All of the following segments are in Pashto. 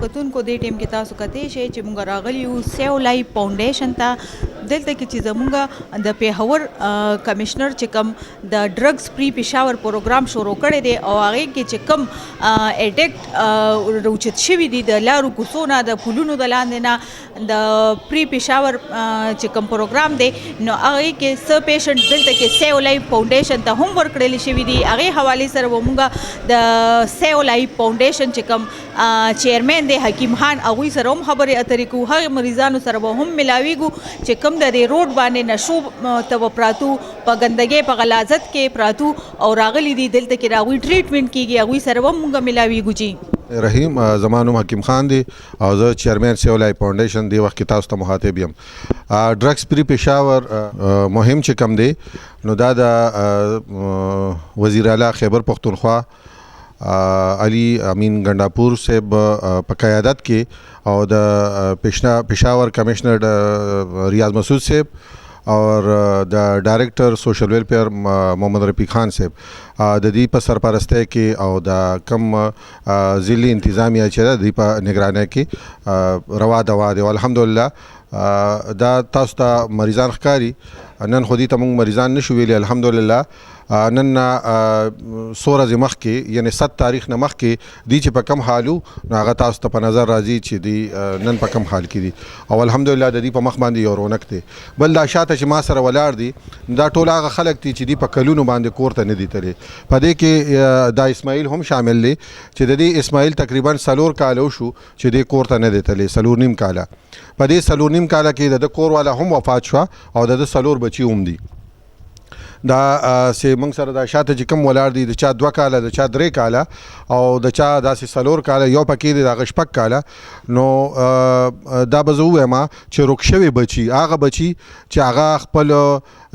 کتونکو دې ټیم کې تاسو کتې شئ چې موږ راغلي یو سیو لایف فاونډیشن ته دلته کې چې زموږ د پیښور کمشنر چې کوم د ډرګز فری پېښور پروګرام شروع کړی دی او هغې کې چې کوم اډکټ روچت شوي دي د لارو کوڅو نه د پلونو د لاندې نه د پری پېښور چې کوم پروګرام دی نو هغې کې څه پیشنټ دلته کې سیو لایف فاونډیشن ته هم ورکړل شوي دي. هغې حوالې سره به موږ د سیو لایف فاونډیشن چې کوم چیرمین دی حکیم خان هغوی سره هم خبرې اترې کوو. هغې مریضانو سره به هم ملاویږو چې کوم د دې روډ باندې نشو ته به پراتو په ګندګۍ په غلازت کې پراتو او راغلي دي دلته کې د هغوی ټریټمنټ کېږي. هغوی سره به موږ ملاویږو. جی رحیم زما نوم حکیم خان دی او زه چیرمین سیو لایف فاونډیشن دی وخت کې تاسو ته مخاطب یم. ډرګز فری پېښور مهم چې کم دی نو دا د وزیر اعلی خیبر پختونخوا علي امین ګنڈاپور صاحب په قیادت کې او د پېښور کمشنر ریاض مسعود صاحب اور د ډایریکټر سوشل ویلفیر محمد رفیق خان صاحب د دې په سرپرستی کې او د کم ضلعي انتظامیه چې ده د دې په نگرانی کې روا دوا دی. الحمدلله دا تاسو ته مریضان ښکاري. نن خو دې ته موږ مریضان نشو ویلی. الحمدلله نن څو ورځې مخکې یعنې 7 تاریخ نه مخکې دی چې په کم حالو نو هغه تاسو ته په نظر راځي چې دی نن په کم حال کې دي او الحمدلله د دې په مخ باندې یو رونق دی. بل دا شاته چې ما سره ولاړ دي دا ټول هغه خلک دي چې دی په کلونو باندې کور ته نه دي تللی. په دې کې دا اسماعیل هم شامل دی چې د دې اسماعیل تقریبا 4 کاله وشو چې دی کور ته نه دی تللی. 4.5 کاله. په دې 4.5 کاله کې د کور والا هم وفات شوه او د 4 بچي هم دي. دا سه موږ سره دا شاته چې کوم ولاړ دي د چا 2 کاله د چا 3 کاله او د چا داسې 4 کاله یو پکې دی د هغه 6 کاله. نو دا به زه ووایم چې روک شوي بچي هغه بچي چې هغه خپل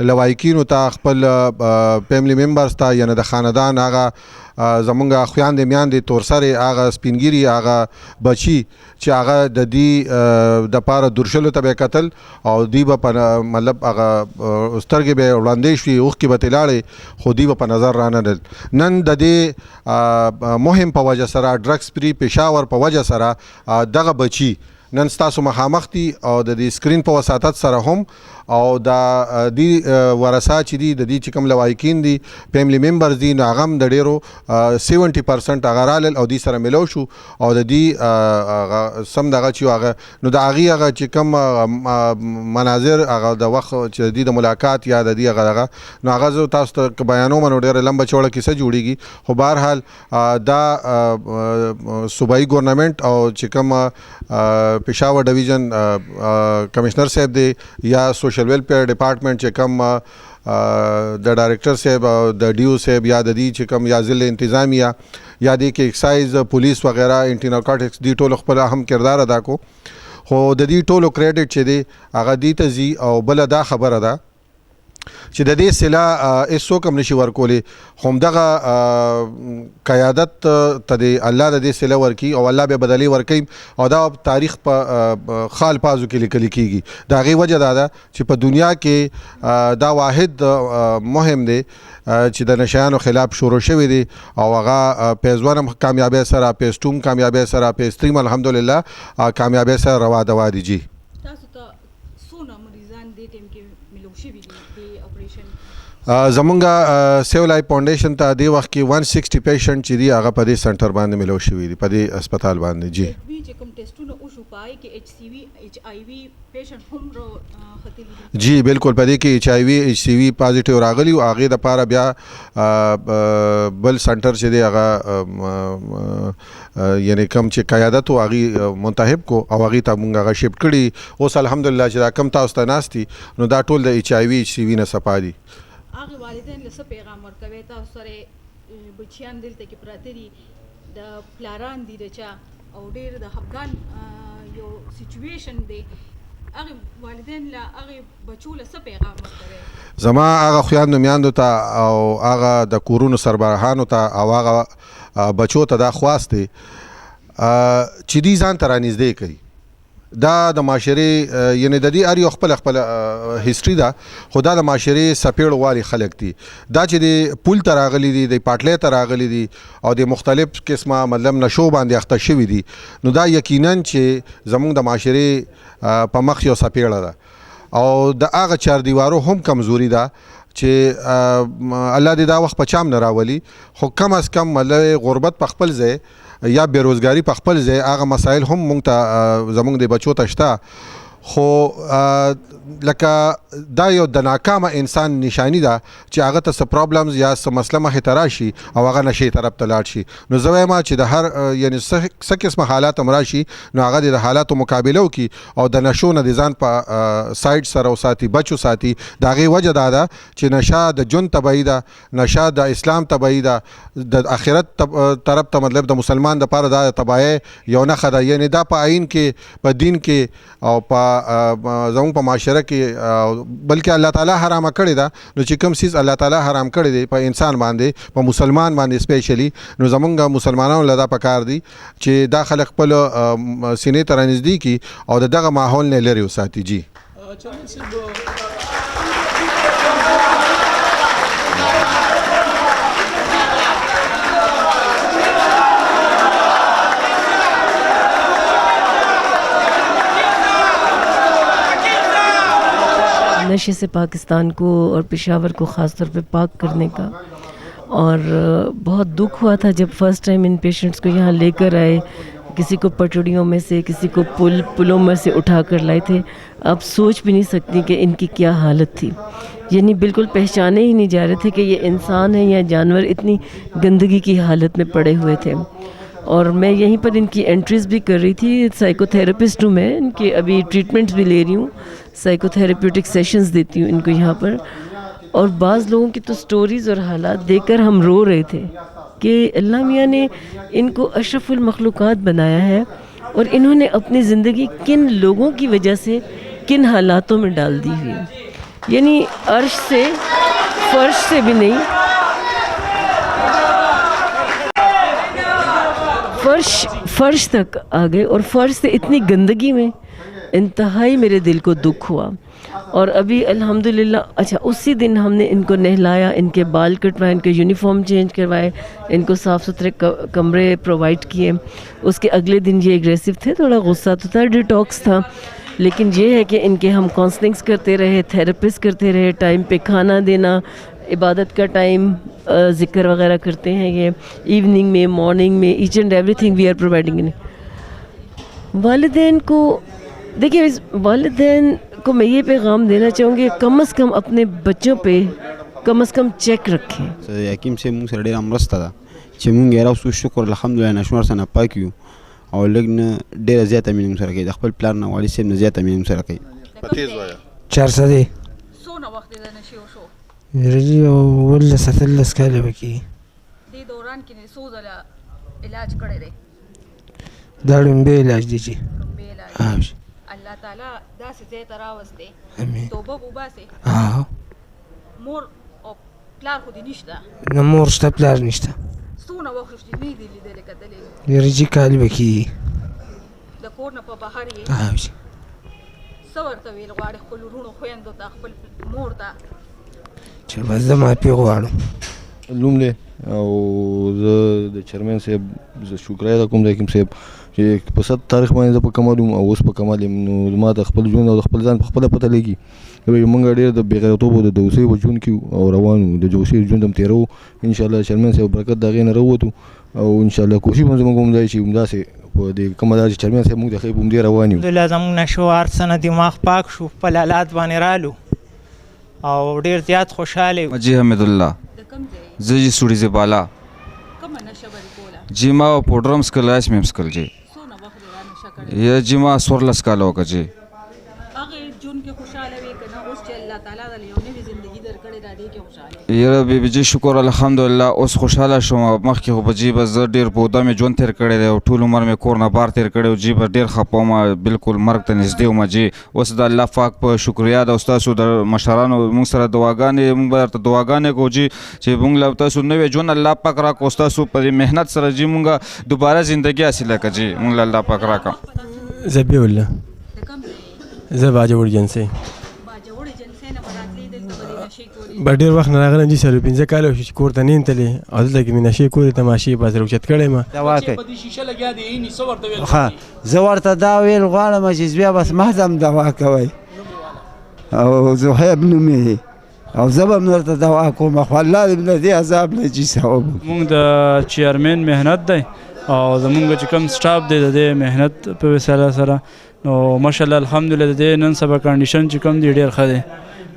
لوایکینو ته خپل فیملی ممبرز ته یعنی د خاندان هغه زمونږ خویندې میاندې تورسرې هغه سپینګیري هغه بچي چې هغه د دې دپاره درشلو ته به یې کتل او دوی به په مطلب هغه سترګې به یې وړاندې شوي اوښکې به ترې لاړې خو دوی به په نظر راننل. نن د دې مهم په وجه سره ډرګز فری پېښور په وجه سره دغه بچي نن ستاسو مخامخ دي او د دې سکرین په وساطت سره هم او دا دی ورثه چې دي د دې چې کوم لوایکین دي فیملی ممبرز دي نو هغه هم د ډېرو 70% هغه رالل او دوی سره ملو شو او د دې سم دغه چې هغه نو د هغې هغه چې کوم مناظر هغه د وخت چې د دې د ملاقات یا د دې هغه نو هغه زه تاسو ته بیانوم نو ډېره لمبه چوړه کیسه جوړیږي. خو بهرحال دا صوبایي ګورنمنټ او چې کوم پېښور ډویژن کمشنر صاحب دی یا سوشل ویلفیر ډپارټمنټ چې کوم د ډایریکټر صاحب د ډیو صاحب یا د دې چې کوم یا ضلع انتظامیه یا دې کې ایکسایز پولیس وغیرہ انټي نارکوټکس دې ټولو خپل اهم کردار ادا کو. خو د دې ټولو کریډټ چې دی هغه دې ته ځي او بله دا خبره ده چې د دې صله هېڅوک هم نشي ورکولی خو همدغه قیادت ته د الله د دې صله ورکي او الله بیا بدلې ورکوي او دا تاریخ په خال پازو کې لیکل کېږي. د هغې وجه دا ده چې په دنیا کې دا واحد مهم دی چې د نشیانو خلاف شروع شوی دی او هغه پیز 1 هم کامیابۍ سره پیز 2 هم کامیابۍ سره پیز 3 هم الحمدلله کامیابۍ سره روا دوا دي. جی زمونږ سیو لایف فاونډیشن ته دې وخت کې 160 پیشنټ چې دي هغه په دې سنټر باندې ملو شوي دي په دې هسپتال باندې. جی جی بالکل په دې کې HIV پازیټیو راغلی او هغې دپاره بیا بل سنټر چې دی هغه یعنی کم چې قیادت و هغې منتخب کو او هغې ته مونږ هغه شفټ کړي. اوس الحمدلله چې دا کم تاسو ته ناست دي نو دا ټول د HIV نه صفا دي. هغه والدین له څه پیغام ورکوي تاسو سره بچیان دلته کې پراته دي د پلاران دي د چا او ډېر د خفګان یو سچویشن دی هغه والدین له هغه بچو له څه پیغام ورکوي؟ زما هغه خویندو میاندو ته او هغه د کورونو سربراهانو ته او هغه بچو ته دا خواست دی چې دوی ځان ته رانږدې کوي دا د معاشرې یعنی د دې هر یو خپل هیستوري ده، خو دا د معاشرې څپېړو والي خلک دي. دا چې د پول ته راغلي دي، د پاټلۍ ته راغلي دي او د مختلف قسمه مطلب نشو باندې اخته شوي دي، نو دا یقینا چې زمونږ د معاشرې په مخ یو څپېړه ده او د هغه چاردیوارو هم کمزوري ده چې الله دې دا وخت په چام نه راولي، خو کم از کم مطلب غربت په خپل ځای یا بیروزګاری په خپل ځای هغه مسایل هم مونږ ته زمونږ د بچو ته شته، خو لکه دا یو د ناکامه انسان نشانی ده چې هغه ته څه پرابلمز یا څه مسله مخې ته راشي او هغه نشي طرف ته لاړ شي. نو زه وایم چې د هر یعنی څه قسمه حالات هم راشي نو هغه د حالاتو مقابله وکړي او د نشو نه د ځان په سایډ سره وساتي، بچو ساتي. د هغې وجه دا ده چې نشه د ژوند تباهي ده، نشه د اسلام تباهي ده، د آخرت طرف ته مطلب د مسلمان دپاره دا تباهي یو نښه ده. یعنی دا په آئین کې، په دین کې او په زموږ په معاشره کې بلکې الله تعالی حرامه کړې ده. نو چې کوم څیز الله تعالی حرام کړی دی په انسان باندې، په مسلمان باندې سپیشلی، نو زمونږ مسلمانانو له دا پکار دی چې دا خلک خپل سینې ته رانږدې کړي او د دغه ماحول نه لرې وساتي. جی नशे से पाकिस्तान को और पेशावर को ख़ास तौर पे पाक करने का, और बहुत दुख हुआ था जब फर्स्ट टाइम इन पेशेंट्स को यहाँ लेकर आए, किसी को पटड़ियों में से, किसी को पुलों में से उठा कर लाए थे. आप सोच भी नहीं सकती कि इनकी क्या हालत थी, यानी बिल्कुल पहचाने ही नहीं जा रहे थे कि ये इंसान है या जानवर, इतनी गंदगी की हालत में पड़े हुए थे. और मैं यहीं पर इनकी एंट्रीज़ भी कर रही थी, साइकोथेरेपिस्ट हूँ मैं, इनके अभी ट्रीटमेंट्स भी ले रही हूँ, साइकोथेरेप्यूटिक सेशंस देती हूँ इनको यहाँ पर. और बाज़ लोगों की तो स्टोरीज़ और हालात देखकर हम रो रहे थे कि अल्लाह मियाँ ने इनको अशरफुल मखलूक़ात बनाया है और इन्होंने अपनी ज़िंदगी किन लोगों की वजह से किन हालातों में डाल दी हुई है. यानी अर्श से, फर्श से भी नहीं, फर्श तक आ गए और फर्श से इतनी गंदगी में इंतहाई मेरे दिल को दुख हुआ. और अभी अल्हम्दुलिल्लाह, अच्छा उसी दिन हमने इनको नहलाया, इनके बाल कटवाए, इनके यूनिफॉर्म चेंज करवाए, इनको साफ़ सुथरे कमरे प्रोवाइड किए. उसके अगले दिन ये एग्रेसिव थे, थोड़ा गुस्सा तो था, डिटॉक्स था, लेकिन ये है कि इनके हम काउंसलिंग्स करते रहे, थेरेपिस्ट करते रहे, टाइम पे खाना देना, इबादत का टाइम, ज़िक्र वगैरह करते हैं ये इवनिंग में, मॉर्निंग में, each and everything we are providing. वालिदैन को देखिए, वालिदैन को मैं ये पैगाम देना चाहूँगी, कम से कम अपने बच्चों पे कम से कम चेक रखें. یقین سے موږ سره ډېره مرسته ده چې موږ یې راوستو. شکر الحمدلله نشمار سره پاک یو او لږ نه ډېره زیاته مینه موږ سره کوي، د خپل پلار نه والد صاحب نه زیاته مینه موږ سره کوي. په تیز وایه 400 څونه وخت د نشي وشو رجی او ول ستلس کاله وکي دې دوران کې نه څو ځله علاج کړی دی؟ دا لومبی علاج دی چې لومبی علاج. الله تعالی داسې ځای ته راوستې، امين. توبه وباسې. مور او پلار خو دې نشته؟ نه مور شته، پلار نشته. څونه وخت وشو چې نه دي لیدلې کتلې؟ رجی کال وکي د کور نه په بهر یې څه ورته ویل غواړې خپل وروڼو خویندو ته، خپل مور ته؟ چې بس زه معافي غواړم. لومړی او زه د چیرمن صاحب زه شکریا ده کوم د حکیم صاحب چې په 7 تاریخ باندې زه په کمال یم او اوس په کمال یم. نو ما ته خپل ژوند او خپل ځان په خپله پته لګي. موږ ډېر د بېغیرتوب او د دوسۍ په ژوند کې او روان وو، د دوسۍ ژوند هم تېروو. انشاءالله چیرمن صاحب برکت د هغې نه راووتو او انشاءالله کوشش به زموږ هم دی چې همداسې په دې کومه دا چې چیرمن صاحب موږ د ښې په همدې روان یو. الحمدلله زموږ نشو هر څه نه دماغ پاک شو، خپل حالات باندې رالو او ډېر زیات خوشحاله یو. جی حمیدالله زه جی سوړي زه بالا کومه نشه به دې کوله؟ جی ما پوډر هم څکل، آیس مې هم څکل جی. څونه وخت دې دا نشه کړې؟ یا جی ما 14 کاله وکړه جی. هغې ژوند کې خوشحاله وې که نه اوس چې الله تعالی درله یو نوې زندګي درکړې ده دې کې خوشحاله یې؟ یاره بیبي جی شکر الحمدلله اوس خوشحاله شوم. مخکې خو به جی به زه ډېر بوده مې ژوند تېر کړی دی او ټول عمر مې کور نه بار تېر کړی و. جی به ډېر خفه وم، بلکل مرګ ته نږدې وم جی. اوس د الله پاک په شکریا ده او ستاسو د مشرانو موږ سره دعاګانې، موږ به درته دعاګانې کوو جی چې موږ له تاسو نوی ژوند الله پاک راکړو. ستاسو په دې محنت سره جی موږ دوباره زندګي حاصله کړه جی، موږ له الله پاک راکړه. ذبیح الله زه باجوړ جنسي باجوړ جنسي نه براتلی دلته به دې نشې کولې به ډېر وخت نه راغلم چې 15 کاله شو چې کور ته نه تللی او دلته کې مې نشې کولې تماشې بس روچت کړی ما دوا کوي ښه زه ورته دا ویل غواړم چې بیا بس محض هم دوا کوئ او زهیب نومې او زه به هم درته دوا کوم خو الله دې له دې عذاب نه چې ثواب مونږ د چیرمین محنت دی او زمونږ چې کوم سټاف دی د دې محنت په وسیله سره نو ماشاءالله الحمدلله د دې نن سبا کنډیشن چې کوم دی ډېر ښه دی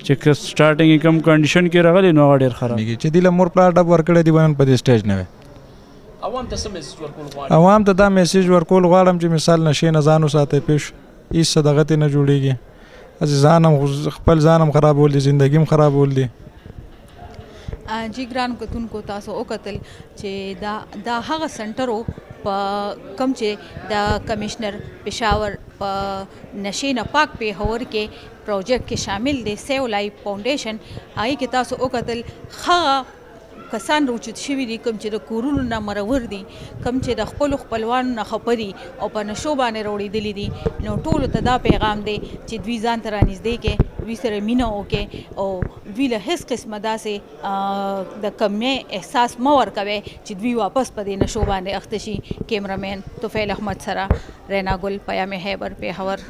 چې سټارټینګ کم کنډیشن کې راغلی نو هغه ډېر خراب چې دی له مور پلار ډب ورکړی دی ونن په دې سټیج نه وي عوام ته دا میسیج ورکول غواړم چې مثال نشې نه ځان وساتئ پیش هېڅ څه دغه نه جوړېږي خپل ځان هم خرابول دي زندګي هم خرابول دي جی ګران کتونکو تاسو وکتل چې دا هغه سنټر و په کوم چې د کمشنر پېښور په نشې نه پاک پېښور کې پروجیکټ کې شامل دی سیو لایف فاونډیشن هغې کې تاسو وکتل هغه کسان روچت شوي دي کوم چې د کورونو نه مرور دي کوم چې د خپلو خپلوانو نه خفه دي او په نشو باندې راوړېدلي دي نو ټولو ته دا پیغام دی چې دوی ځان ته رانږدې کړي دوی سره مینه وکړي او دوی له هېڅ قسمه داسې د کمۍ احساس مه ورکوئ چې دوی واپس په دې نشو باندې اخته شي کیمرامین طفیل احمد سره رینا ګل پیام خیبر پېښور